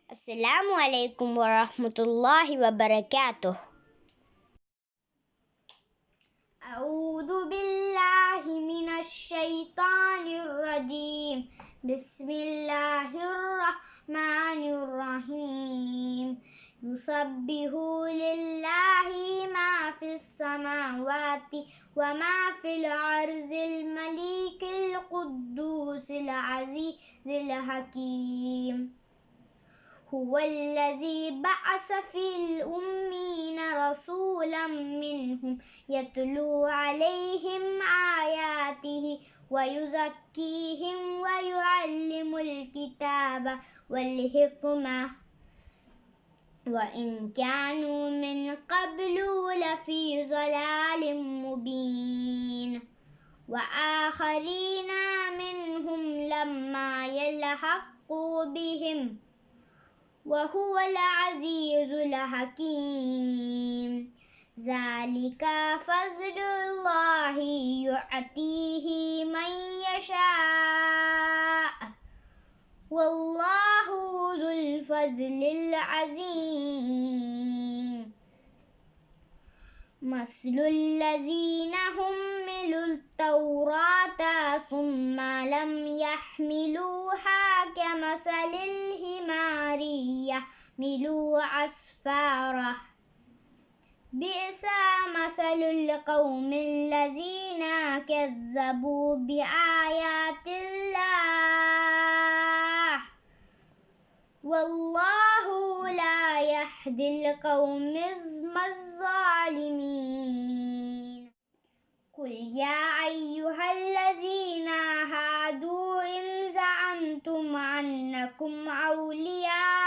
Assalamu alaikum warahmatullahi wabarakatuh. A'udhu billahi minash shaitanir rajim. Bismillahirrahmanirrahim. Yusabbihu lillahi ma fis samawati wa ma fil arzil malikil quddusil azizil hakim. هو الذي بعث في الأمين رسولا منهم يتلو عليهم آياته ويزكيهم ويعلم الكتاب والحكمة وإن كانوا من قبل لفي ضلال مبين وآخرين منهم لما يلحقوا بهم وهو العزيز الحكيم. ذلك فضل الله يؤتيه من يشاء والله ذو الفضل العظيم. مثل الذين حملوا التوراة ثم لم يحملوها كمثل الحمار يحمل أسفارا بئس مثل القوم الذين كذبوا بآيات الله والله لا يهدي القوم الظالمين. قل يا أيها الذين هادوا إن زعمتم أنكم أولياء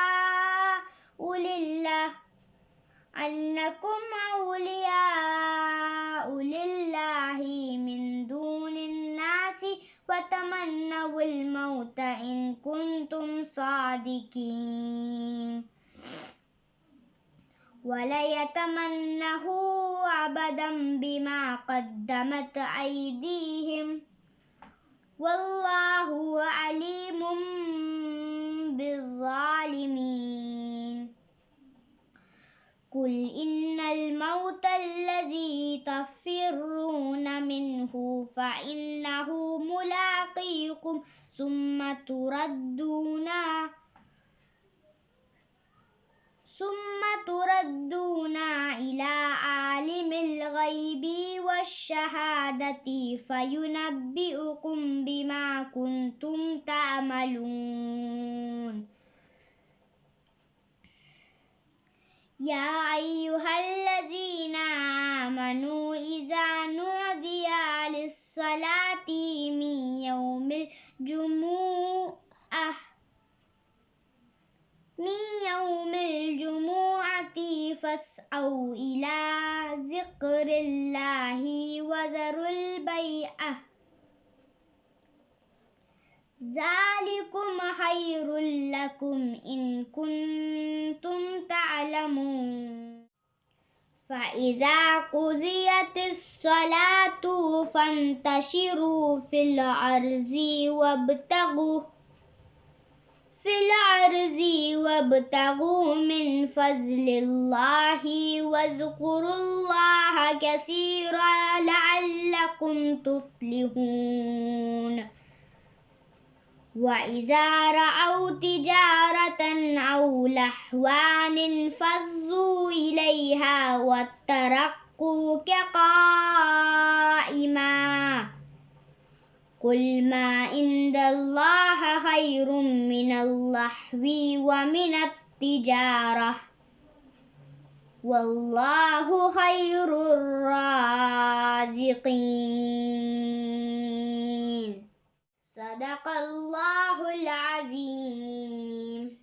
لله من دون الناس وتمنوا الموت إن كنتم صادقين وليتمنه أبدا بما قدمت أيديهم والله عليم بالظالمين. قل إن الموت الذي تفرون منه فإنه ملاقيكم ثم تردون إلى عالم الغيب والشهادة فينبئكم بما كنتم تعملون. يا أيها الذين آمنوا إذا نودي للصلاة من يوم الجمعة فاسعوا إلى ذكر الله وذروا البيع ذلكم خير لكم إن كنتم تعلمون. فإذا قضيت الصلاة فانتشروا في الأرض وابتغوا من فضل الله واذكروا الله كثيرا لعلكم تفلحون. وإذا رأوا تجارة أو لهوا انفضوا إليها وتركوك قائما قل ما عند الله خير من اللهو ومن التجارة والله خير الرازقين. صدق الله العظيم.